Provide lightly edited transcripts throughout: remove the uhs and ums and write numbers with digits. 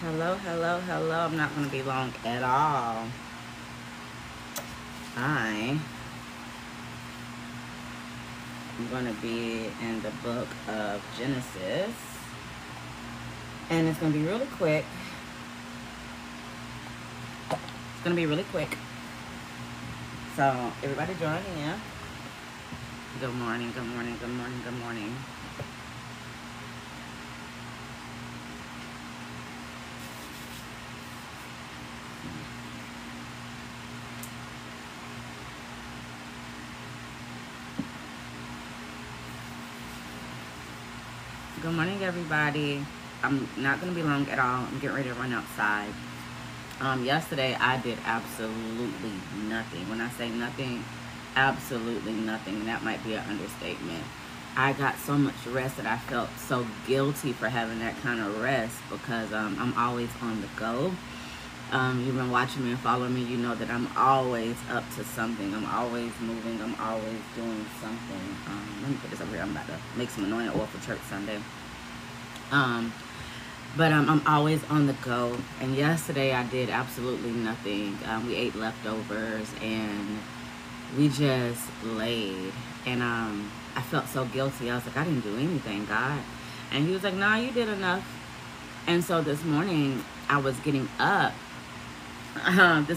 Hello, hello, hello. I'm not going to be long at all. I am going to be in the book of Genesis. And it's going to be really quick. It's going to be really quick. So, everybody join in. Good morning, good morning, good morning, good morning. Good morning, everybody. I'm not going to be long at all. I'm getting ready to run outside. Yesterday, I did absolutely nothing. When I say nothing, absolutely nothing. That might be an understatement. I got so much rest that I felt so guilty for having that kind of rest because I'm always on the go. You've been watching me and following me. You know that I'm always up to something. I'm always moving. I'm always doing something. Let me put this over here. I'm about to make some anointing oil for church Sunday. But I'm always on the go. And yesterday I did absolutely nothing. We ate leftovers and we just laid. And I felt so guilty. I was like, I didn't do anything, God. And he was like, nah, you did enough. And so this morning I was getting up. And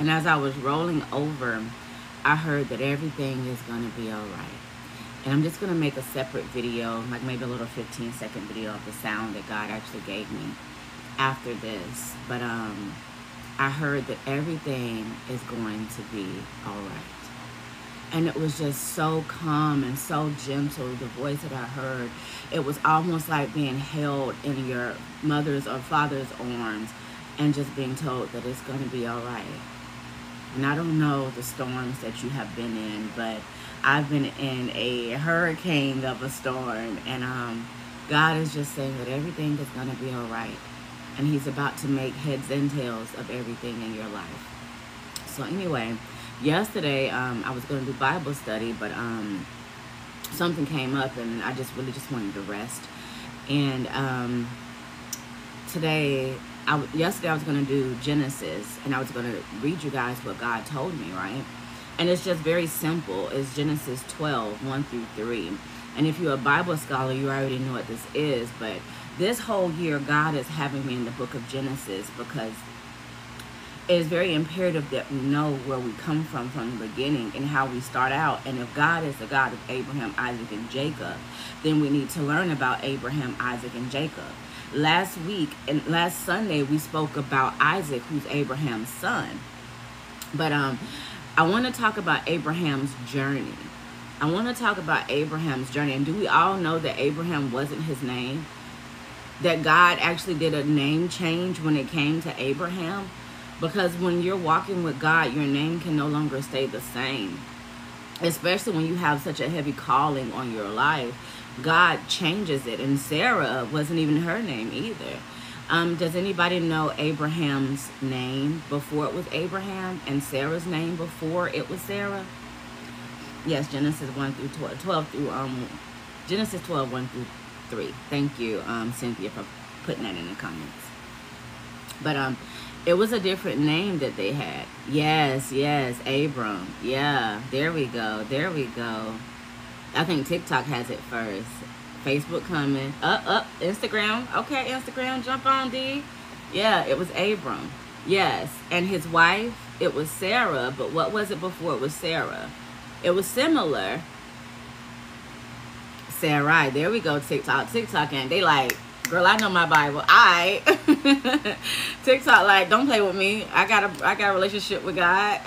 as I was rolling over, I heard that everything is going to be all right. And I'm just going to make a separate video, like maybe a little 15-second video of the sound that God actually gave me after this. But I heard that everything is going to be all right. And it was just so calm and so gentle, the voice that I heard. It was almost like being held in your mother's or father's arms and just being told that it's going to be all right. And I don't know the storms that you have been in, but I've been in a hurricane of a storm, and God is just saying that everything is going to be all right. And he's about to make heads and tails of everything in your life. So anyway, yesterday I was going to do Bible study, but something came up, and I just really wanted to rest. And yesterday I was going to do Genesis, and I was going to read you guys what God told me, right? And it's just very simple. It's Genesis 12, 1 through 3. And if you're a Bible scholar, you already know what this is. But this whole year, God is having me in the book of Genesis because it is very imperative that we know where we come from the beginning and how we start out. And if God is the God of Abraham, Isaac, and Jacob, then we need to learn about Abraham, Isaac, and Jacob. Last Sunday, we spoke about Isaac, who's Abraham's son. But I want to talk about Abraham's journey. And do we all know that Abraham wasn't his name? That God actually did a name change when it came to Abraham? Because when you're walking with God, your name can no longer stay the same. Especially when you have such a heavy calling on your life. God changes it. And Sarah wasn't even her name either. Does anybody know Abraham's name before it was Abraham and Sarah's name before it was Sarah? Yes, Genesis 1 through 12 through Genesis 12, 1 through 3. Thank you, Cynthia, for putting that in the comments. But it was a different name that they had. Yes, Abram. Yeah, there we go. I think TikTok has it first. Facebook coming. Instagram. Okay, Instagram, jump on, D. Yeah, it was Abram. Yes, and his wife, it was Sarah. But what was it before it was Sarah? It was similar. Sarai. There we go, TikTok. And they like, girl, I know my Bible. TikTok like, don't play with me. I got a relationship with God.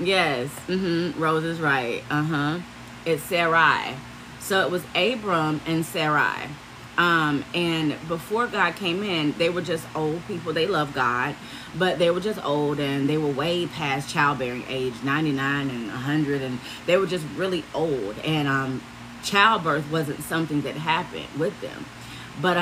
Yes. Rose is right. It's Sarai. So it was Abram and Sarai. And before God came in, they were just old people. They loved God, but they were just old, and they were way past childbearing age, 99 and 100, and they were just really old. And childbirth wasn't something that happened with them. But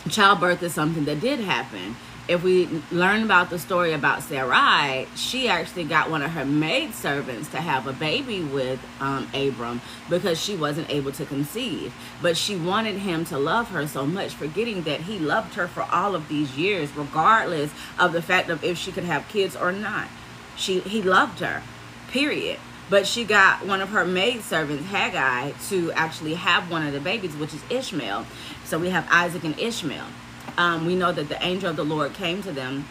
childbirth is something that did happen. if we learn about the story about Sarai, she actually got one of her maidservants to have a baby with Abram because she wasn't able to conceive. But she wanted him to love her so much, forgetting that he loved her for all of these years, regardless of the fact of if she could have kids or not. He loved her, period. But she got one of her maidservants, Haggai, to actually have one of the babies, which is Ishmael. So we have Isaac and Ishmael. We know that the angel of the Lord came to them,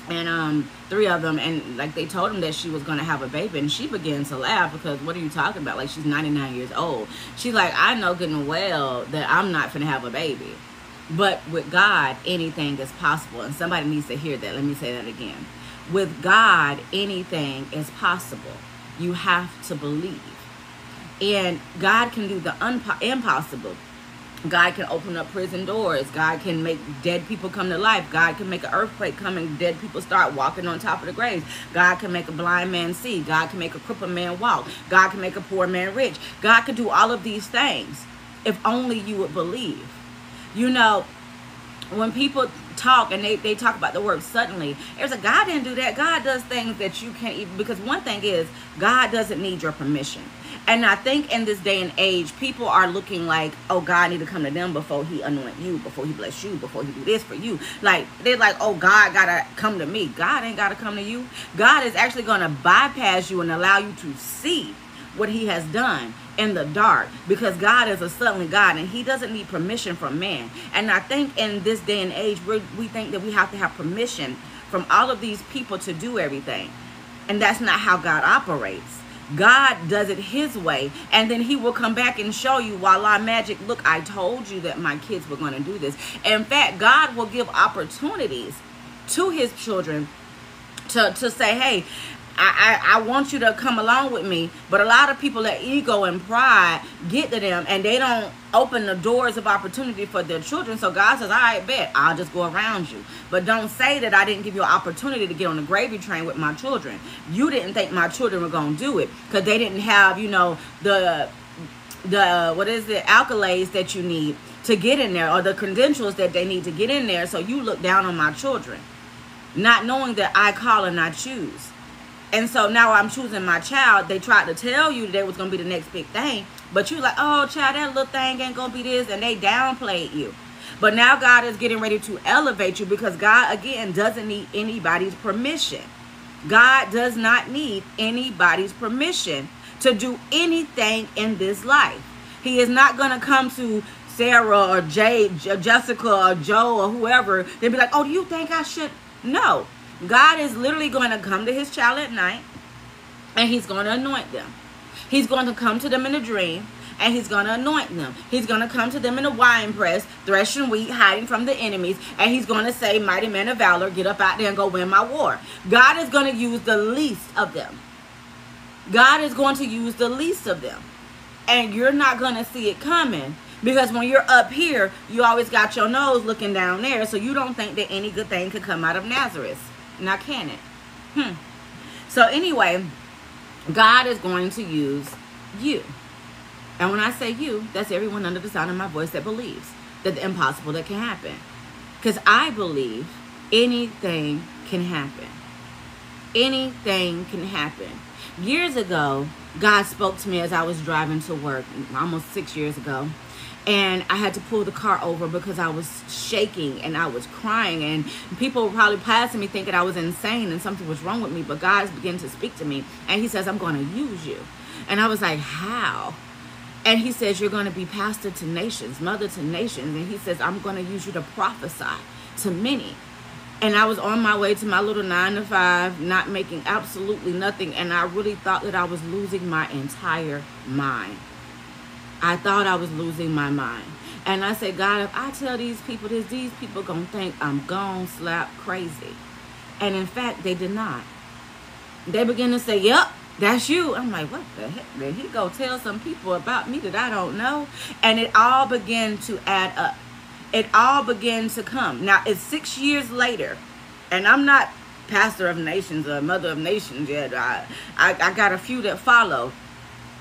and 3 of them, and like they told him that she was going to have a baby, and she began to laugh because what are you talking about? Like, she's 99 years old. She's like, I know good and well that I'm not going to have a baby. But with God, anything is possible. And somebody needs to hear that. Let me say that again. With God, anything is possible. You have to believe. And God can do the impossible. God can open up prison doors. God can make dead people come to life. God can make an earthquake come and dead people start walking on top of the graves. God can make a blind man see. God can make a crippled man walk. God can make a poor man rich. God can do all of these things if only you would believe. You know, when people talk and they talk about the word suddenly, there's a God didn't do that. God does things that you can't even, because one thing is God doesn't need your permission. And I think in this day and age, people are looking like, oh, God need to come to them before he anoint you, before he bless you, before he do this for you. Like, they're like, oh, God got to come to me. God ain't got to come to you. God is actually going to bypass you and allow you to see what he has done in the dark, because God is a suddenly God and he doesn't need permission from man. And I think in this day and age, we think that we have to have permission from all of these people to do everything. And that's not how God operates. God does it his way, and then he will come back and show you, voila, magic, look, I told you that my kids were going to do this. In fact, God will give opportunities to his children to say, hey, I want you to come along with me. But a lot of people, let ego and pride get to them, and they don't open the doors of opportunity for their children. So God says, all right, bet, I'll just go around you. But don't say that I didn't give you an opportunity to get on the gravy train with my children. You didn't think my children were going to do it because they didn't have, you know, the accolades that you need to get in there, or the credentials that they need to get in there. So you look down on my children, not knowing that I call and I choose. And so now I'm choosing my child. They tried to tell you that was going to be the next big thing. But you like, oh, child, that little thing ain't going to be this. And they downplayed you. But now God is getting ready to elevate you, because God, again, doesn't need anybody's permission. God does not need anybody's permission to do anything in this life. He is not going to come to Sarah or Jessica or Joe or whoever. They'll be like, oh, do you think I should? No. God is literally going to come to his child at night, and he's going to anoint them. He's going to come to them in a dream, and he's going to anoint them. He's going to come to them in a wine press, threshing wheat, hiding from the enemies, and he's going to say, mighty man of valor, get up out there and go win my war. God is going to use the least of them. God is going to use the least of them. And you're not going to see it coming, because when you're up here, you always got your nose looking down there, so you don't think that any good thing could come out of Nazareth. Now, can it? So anyway, God is going to use you. And when I say you, that's everyone under the sound of my voice that believes that the impossible that can happen. Because I believe anything can happen. Anything can happen. Years ago, God spoke to me as I was driving to work, almost 6 years ago. And I had to pull the car over because I was shaking and I was crying. And people were probably passing me thinking I was insane and something was wrong with me. But God began to speak to me. And he says, I'm going to use you. And I was like, how? And he says, you're going to be pastor to nations, mother to nations. And he says, I'm going to use you to prophesy to many. And I was on my way to my little 9-to-5, not making absolutely nothing. And I really thought that I was losing my entire mind. I thought I was losing my mind. And I said, God, if I tell these people this, these people going to think I'm gone slap crazy. And in fact, they did not. They began to say, yep, that's you. I'm like, what the heck? Did he go tell some people about me that I don't know? And it all began to add up. It all began to come. Now, it's 6 years later, and I'm not pastor of nations or mother of nations yet. I got a few that follow.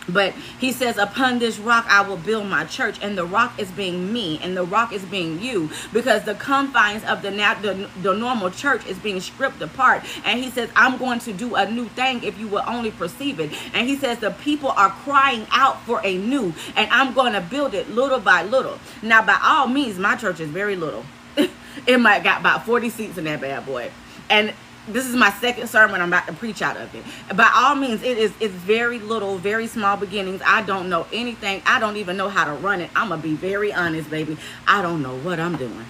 But he says, upon this rock I will build my church, and the rock is being me, and the rock is being you, because the confines of the normal church is being stripped apart. And he says, I'm going to do a new thing if you will only perceive it. And he says, the people are crying out for a new, and I'm going to build it little by little. Now, by all means, my church is very little. It might got about 40 seats in that bad boy. And this is my second sermon I'm about to preach out of it. By all means, it's very little, very small beginnings. I don't know anything. I don't even know how to run it. I'm going to be very honest, baby. I don't know what I'm doing.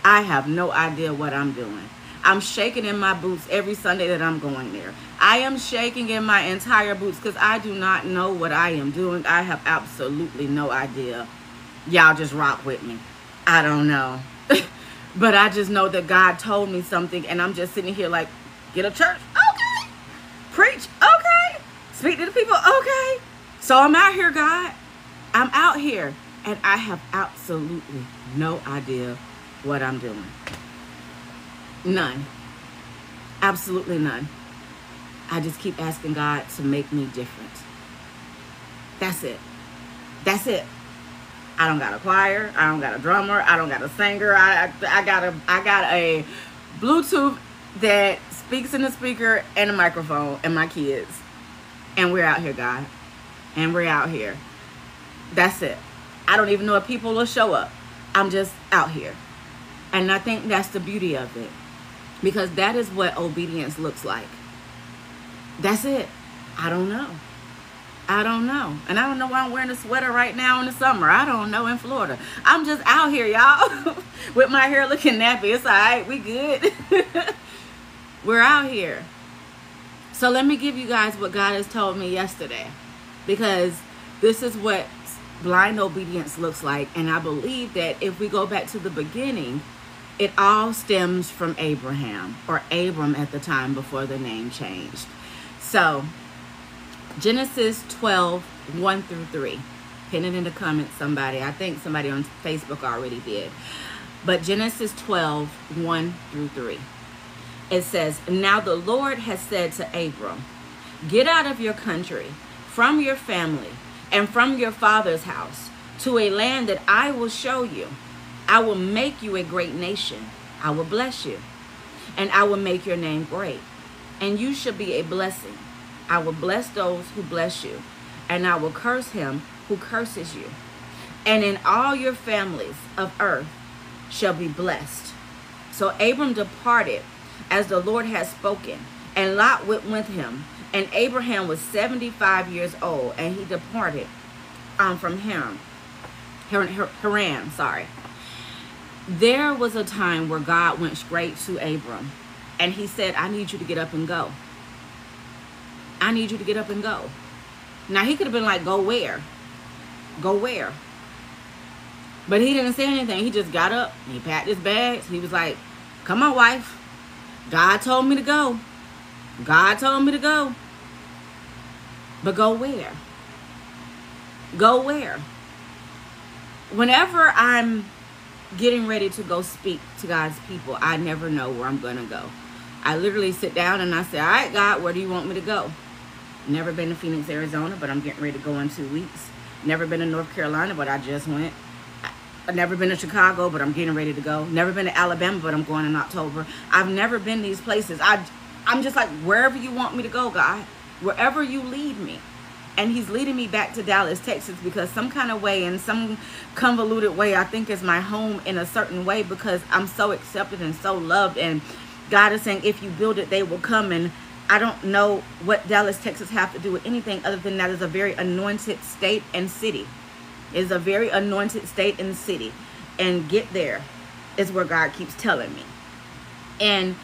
I have no idea what I'm doing. I'm shaking in my boots every Sunday that I'm going there. I am shaking in my entire boots because I do not know what I am doing. I have absolutely no idea. Y'all just rock with me. I don't know. But I just know that God told me something, and I'm just sitting here like, get a church? Okay. Preach? Okay. Speak to the people? Okay. So I'm out here, God. I'm out here, and I have absolutely no idea what I'm doing. None. Absolutely none. I just keep asking God to make me different. That's it. That's it. I don't got a choir. I don't got a drummer. I don't got a singer. I got a Bluetooth that speaks in the speaker and a microphone and my kids. And we're out here, God. And we're out here. That's it. I don't even know if people will show up. I'm just out here. And I think that's the beauty of it. Because that is what obedience looks like. That's it. I don't know. I don't know. And I don't know why I'm wearing a sweater right now in the summer. I don't know, in Florida. I'm just out here, y'all, with my hair looking nappy. It's all right. We good. We're out here. So let me give you guys what God has told me yesterday, because this is what blind obedience looks like. And I believe that if we go back to the beginning, it all stems from Abraham, or Abram at the time before the name changed. So Genesis 12, 1 through 3. Pin it in the comments, somebody. I think somebody on Facebook already did. But Genesis 12, 1 through 3. It says, now the Lord has said to Abram, get out of your country, from your family, and from your father's house, to a land that I will show you. I will make you a great nation. I will bless you, and I will make your name great, and you shall be a blessing. I will bless those who bless you, and I will curse him who curses you. And in all your families of earth shall be blessed. So Abram departed as the Lord had spoken, and Lot went with him. And Abraham was 75 years old, and he departed from Haran. There was a time where God went straight to Abram, and he said, I need you to get up and go. I need you to get up and go. Now, he could have been like, go where? Go where? But he didn't say anything. He just got up. He packed his bags. He was like, come on, wife. God told me to go. God told me to go. But go where? Go where? Whenever I'm getting ready to go speak to God's people, I never know where I'm going to go. I literally sit down and I say, all right, God, where do you want me to go? Never been to Phoenix, Arizona, but I'm getting ready to go in 2 weeks. Never been to North Carolina, but I just went. I've never been to Chicago, but I'm getting ready to go. Never been to Alabama, but I'm going in October. I've never been these places. I'm just like, wherever you want me to go, God, wherever you lead me. And he's leading me back to Dallas, Texas, because some kind of way, in some convoluted way, I think is my home in a certain way, because I'm so accepted and so loved. And God is saying, if you build it, they will come. And I don't know what Dallas, Texas have to do with anything other than that is a very anointed state and city. It's a very anointed state and city. And get there is where God keeps telling me. And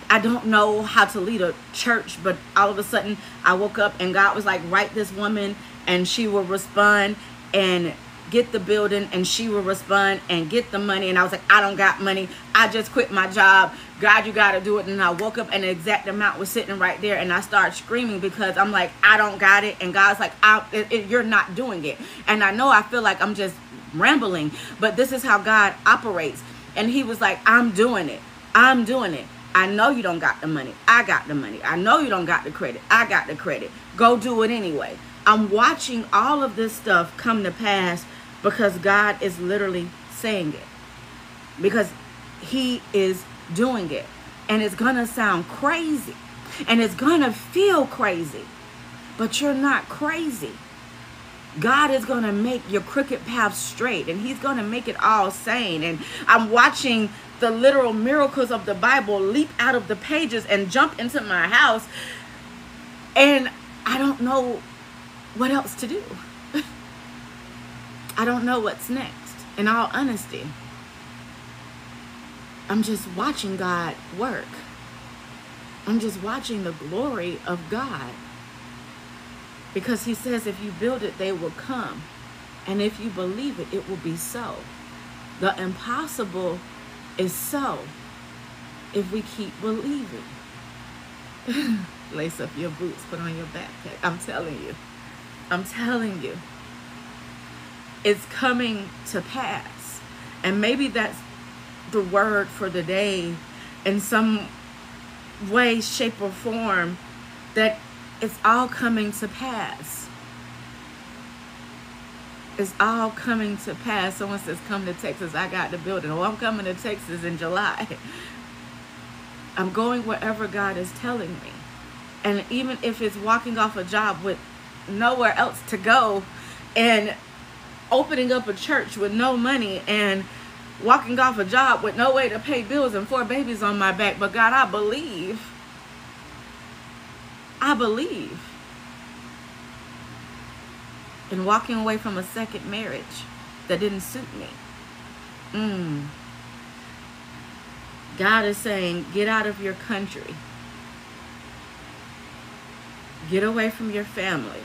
I don't know how to lead a church, but all of a sudden I woke up and God was like, write this woman and she will respond, and get the building and she will respond, and get the money. And I was like, I don't got money. I just quit my job. God, you got to do it. And I woke up and the exact amount was sitting right there, and I started screaming because I'm like, I don't got it. And God's like, you're not doing it. And I know I feel like I'm just rambling, but this is how God operates. And he was like, I'm doing it. I'm doing it. I know you don't got the money. I got the money. I know you don't got the credit. I got the credit. Go do it anyway. I'm watching all of this stuff come to pass because God is literally saying it. Because he is doing it. And it's going to sound crazy. And it's going to feel crazy. But you're not crazy. God is going to make your crooked path straight. And he's going to make it all sane. And I'm watching the literal miracles of the Bible leap out of the pages and jump into my house. And I don't know what else to do. I don't know what's next, in all honesty. I'm just watching God work. I'm just watching the glory of God. Because he says if you build it, they will come. And if you believe it, it will be so. The impossible is so if we keep believing. Lace up your boots, put on your backpack. I'm telling you. I'm telling you. It's coming to pass. And maybe that's the word for the day in some way, shape, or form, that it's all coming to pass. It's all coming to pass. Someone says, come to Texas. I got the building. Oh, I'm coming to Texas in July. I'm going wherever God is telling me. And even if it's walking off a job with nowhere else to go and opening up a church with no money and walking off a job with no way to pay bills and 4 babies on my back. But God, I believe. I believe. And walking away from a second marriage that didn't suit me. God is saying, get out of your country. Get away from your family,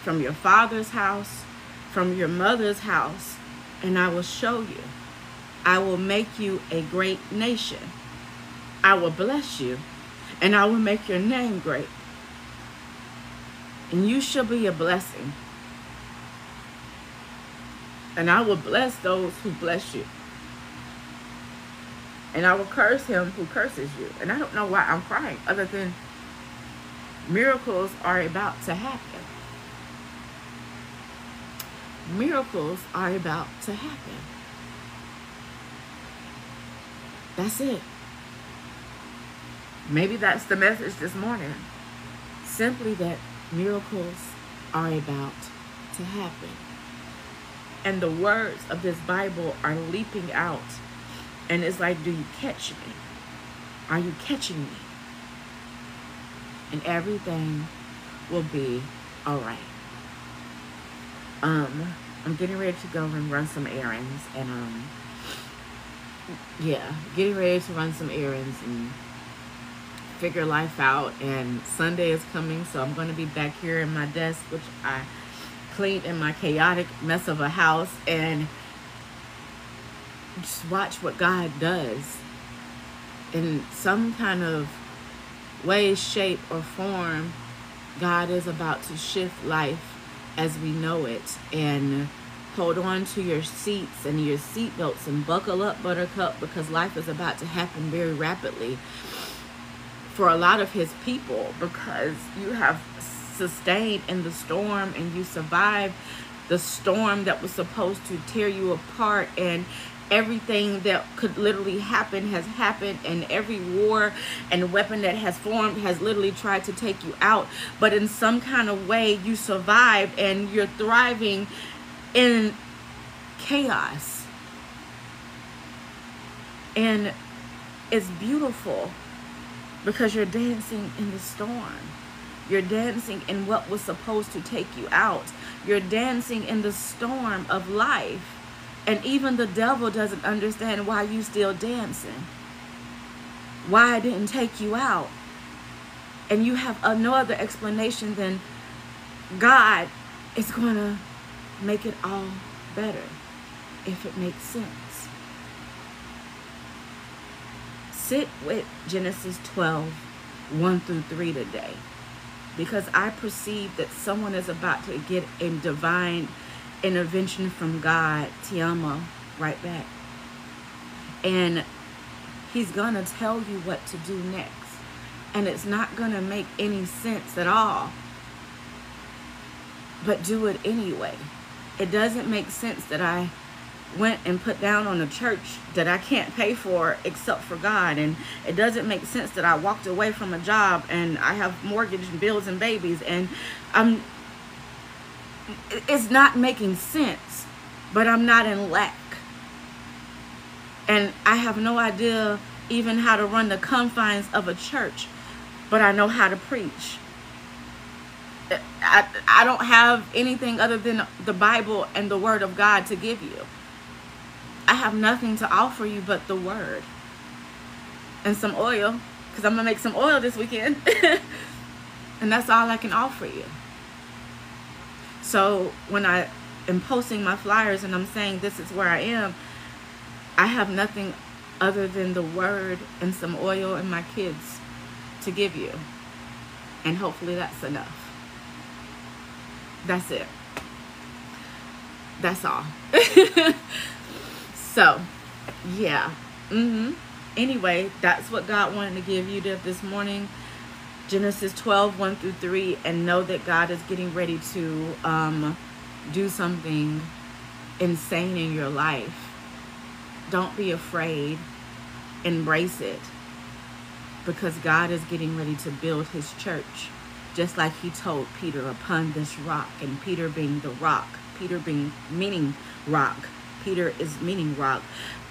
from your father's house, from your mother's house, and I will show you. I will make you a great nation. I will bless you, and I will make your name great. And you shall be a blessing. And I will bless those who bless you. And I will curse him who curses you. And I don't know why I'm crying, other than miracles are about to happen. Miracles are about to happen. That's it. Maybe that's the message this morning. Simply that miracles are about to happen. And the words of this Bible are leaping out. And it's like, do you catch me? Are you catching me? And everything will be all right. I'm getting ready to go and run some errands. And yeah, getting ready to run some errands and figure life out. And Sunday is coming, so I'm going to be back here in my desk, which I cleaned in my chaotic mess of a house, and just watch what God does in some kind of way, shape, or form. God is about to shift life as we know it. And hold on to your seats and your seat belts and buckle up, buttercup, because life is about to happen very rapidly for a lot of his people, because you have sustained in the storm and you survived the storm that was supposed to tear you apart, and everything that could literally happen has happened, and every war and weapon that has formed has literally tried to take you out. But in some kind of way you survived, and you're thriving in chaos. And it's beautiful because you're dancing in the storm. You're dancing in what was supposed to take you out. You're dancing in the storm of life. And even the devil doesn't understand why you still dancing. Why it didn't take you out. And you have no other explanation than God is going to make it all better, if it makes sense. Sit with Genesis 12, 1 through 3 today. Because I perceive that someone is about to get a divine intervention from God. Tiamo, right back. And he's going to tell you what to do next. And it's not going to make any sense at all. but do it anyway. It doesn't make sense that I went and put down on a church that I can't pay for except for God. And it doesn't make sense that I walked away from a job and I have mortgage and bills and babies, and it's not making sense, but I'm not in lack. And I have no idea even how to run the confines of a church, but I know how to preach. I don't have anything other than the Bible and the Word of God to give you. I have nothing to offer you but the Word and some oil, because I'm going to make some oil this weekend. And that's all I can offer you. So when I am posting my flyers and I'm saying this is where I am, I have nothing other than the Word and some oil and my kids to give you. And hopefully that's enough. That's it. That's all. So, yeah. Anyway, that's what God wanted to give you this morning. Genesis 12, 1 through 3. And know that God is getting ready to do something insane in your life. Don't be afraid. Embrace it. Because God is getting ready to build his church. Just like he told Peter, upon this rock. And Peter being the rock. Peter being meaning rock. Peter is meaning rock,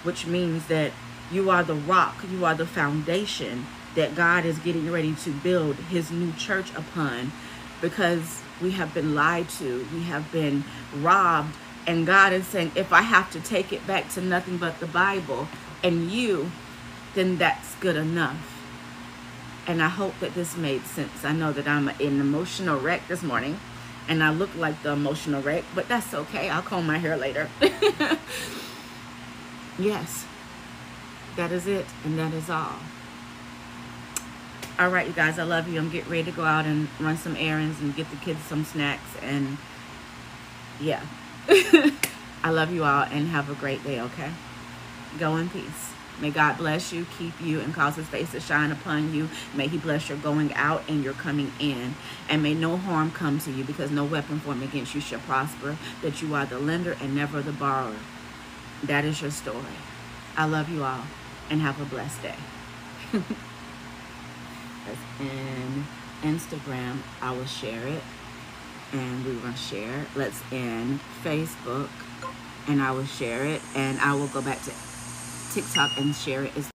which means that you are the rock. You are the foundation that God is getting ready to build his new church upon, because we have been lied to. We have been robbed. And God is saying, if I have to take it back to nothing but the Bible and you, then that's good enough. And I hope that this made sense. I know that I'm an emotional wreck this morning, and I look like the emotional wreck, but that's okay. I'll comb my hair later. Yes, that is it, and that is all. All right, you guys, I love you. I'm getting ready to go out and run some errands and get the kids some snacks, and yeah. I love you all, and have a great day, okay? Go in peace. May God bless you, keep you, and cause his face to shine upon you. May he bless your going out and your coming in. And may no harm come to you, because no weapon formed against you shall prosper. That you are the lender and never the borrower. That is your story. I love you all, and have a blessed day. That's in Instagram. I will share it, and we will share it. Let's in Facebook, and I will share it, and I will go back to TikTok and share it as